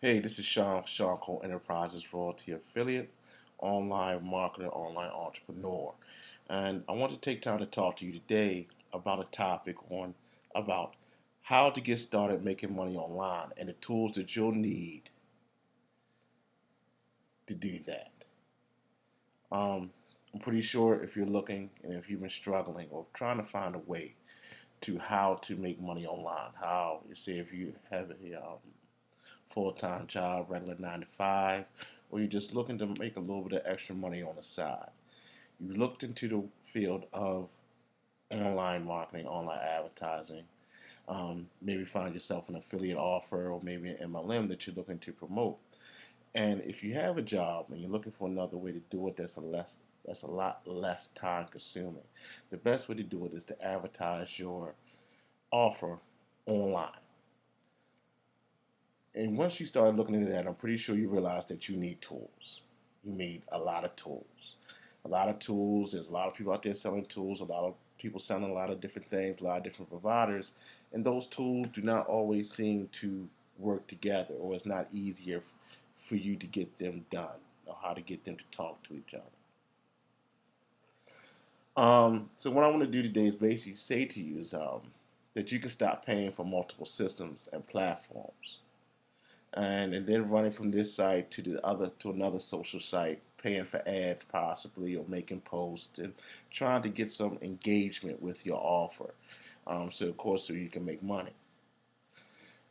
Hey, this is Shawn, Shawn Enterprises Royalty Affiliate, online marketer, online entrepreneur. And I want to take time to talk to you today about a topic on about how to get started making money online and the tools that you'll need to do that. Um, I'm pretty sure if you're looking and if you've been struggling or trying to find a way to how to make money online, how you say if you have a full-time job, regular 9 to 5, or you're just looking to make a little bit of extra money on the side. You looked into the field of online marketing, online advertising, maybe find yourself an affiliate offer or maybe an MLM that you're looking to promote. And if you have a job and you're looking for another way to do it that's a lot less time consuming, the best way to do it is to advertise your offer online. And once you start looking into that, I'm pretty sure you realize that you need tools. You need a lot of tools. A lot of tools. There's a lot of people out there selling tools, a lot of people selling a lot of different things, a lot of different providers. And those tools do not always seem to work together, or it's not easier for you to get them done or how to get them to talk to each other. So what I want to do today is basically say to you is that you can stop paying for multiple systems and platforms and then running from this site to the other to another social site, paying for ads possibly or making posts and trying to get some engagement with your offer. So of course, so you can make money.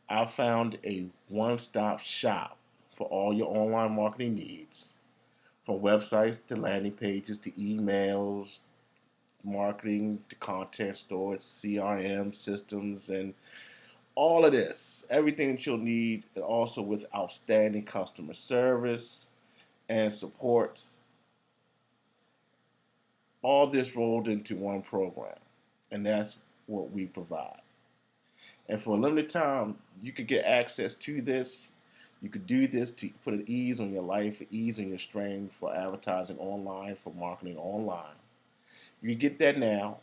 I found a one-stop shop for all your online marketing needs, from websites to landing pages to emails, marketing to content storage, CRM systems, and all of this, everything that you'll need, and also with outstanding customer service and support. All this rolled into one program, and that's what we provide. And for a limited time, you could get access to this. You could do this to put an ease on your life, ease on your strain for advertising online, for marketing online. You can get that now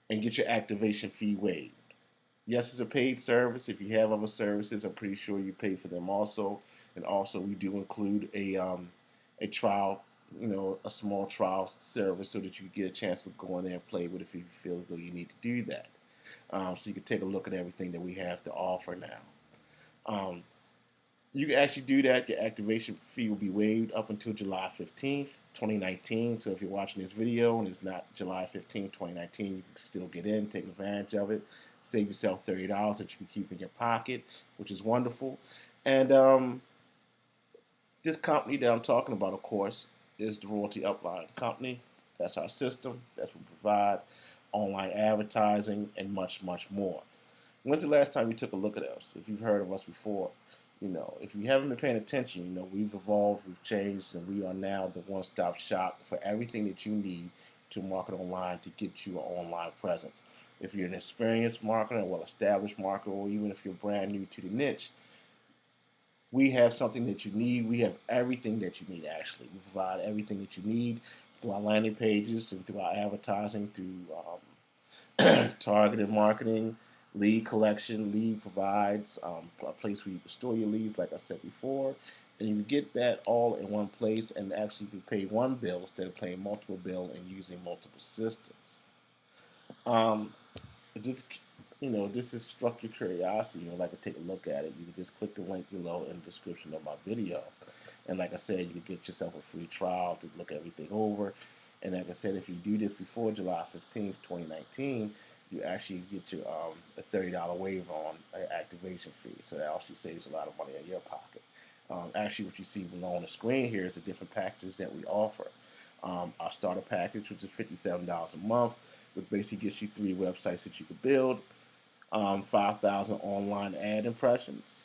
and get your activation fee waived. Yes, it's a paid service. If you have other services, I'm pretty sure you pay for them also. And also, we do include a trial, a small trial service so that you get a chance to go in there and play with it if you feel as though you need to do that. So you can take a look at everything that we have to offer now. Um, you can actually do that. Your activation fee will be waived up until July 15th, 2019. So if you're watching this video and it's not July 15th, 2019, you can still get in, take advantage of it, save yourself $30 that you can keep in your pocket, which is wonderful. And this company that I'm talking about, of course, is the Royaltie Upline company. That's our system. That's what we provide online advertising and much, much more. When's the last time you took a look at us? If you've heard of us before, if you haven't been paying attention, we've evolved, we've changed, and we are now the one-stop shop for everything that you need to market online to get you an online presence. If you're an experienced marketer, a well-established marketer, or even if you're brand new to the niche, we have something that you need. We have everything that you need, actually. We provide everything that you need through our landing pages and through our advertising, through targeted marketing, lead collection. Lead provides a place where you can store your leads, like I said before. And you get that all in one place, and actually you can pay one bill instead of paying multiple bills and using multiple systems. Um, just this has struck your curiosity, like to take a look at it, you can just click the link below in the description of my video. And like I said, you can get yourself a free trial to look everything over. And like I said, if you do this before July 15th, 2019, you actually get your a $30 waiver on an activation fee. So that actually saves a lot of money in your pocket. Actually, what you see below on the screen here is the different packages that we offer. Our starter package, which is $57 a month, which basically gets you 3 websites that you could build, 5,000 online ad impressions,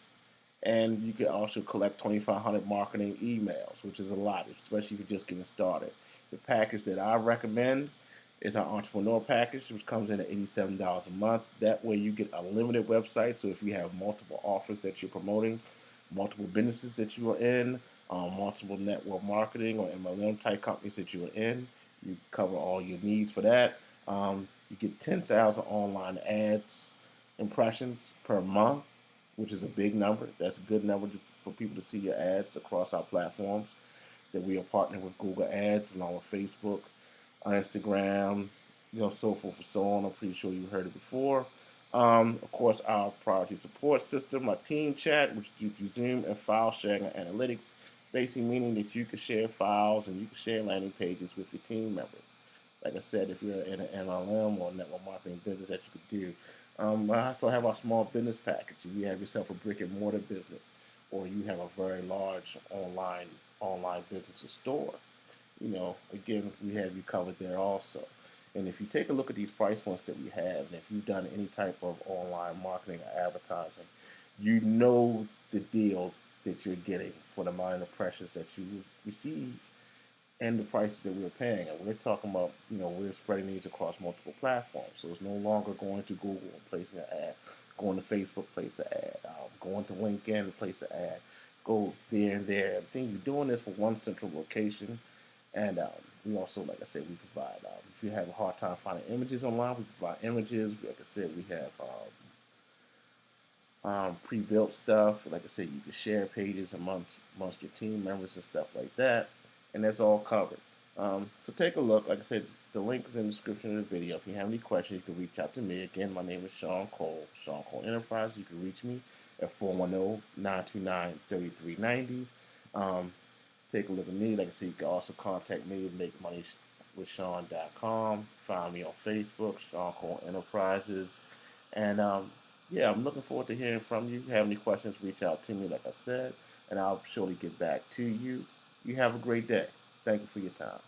and you can also collect 2,500 marketing emails, which is a lot, especially if you're just getting started. The package that I recommend is our entrepreneur package, which comes in at $87 a month. That way you get a limited website, so if you have multiple offers that you're promoting, multiple businesses that you are in, multiple network marketing or MLM type companies that you are in, you cover all your needs for that. You get 10,000 online ads impressions per month. which is a big number. That's a good number for people to see your ads across our platforms. That we are partnering with Google Ads along with Facebook, Instagram, so forth and so on. I'm pretty sure you heard it before. Of course, our priority support system, our team chat, which gives you Zoom and file sharing and analytics, basically meaning that you can share files and you can share landing pages with your team members. Like I said, if you're in an MLM or network marketing business that you could do. I also have our small business package. If you have yourself a brick and mortar business, or you have a very large online business or store, again, we have you covered there also. And if you take a look at these price points that we have, and if you've done any type of online marketing or advertising, you know the deal that you're getting for the minor pressures that you receive and the prices that we're paying. And we're talking about, we're spreading these across multiple platforms. So it's no longer going to Google and placing an ad, going to Facebook, place an ad, going to LinkedIn and place an ad, go there and there. I think you're doing this for one central location. And we also, like I said, we provide, if you have a hard time finding images online, we provide images. Like I said, we have pre-built stuff. Like I said, you can share pages amongst your team members and stuff like that, and that's all covered. So take a look. Like I said, the link is in the description of the video. If you have any questions, you can reach out to me. Again, my name is Shawn Cole, Shawn Cole Enterprise. You can reach me at 410-929-3390. Take a look at me. Like I said, you can also contact me, make money with Shawn.com. Find me on Facebook, Shawn Cole Enterprises. And yeah, I'm looking forward to hearing from you. If you have any questions, reach out to me, like I said, and I'll surely get back to you. You have a great day. Thank you for your time.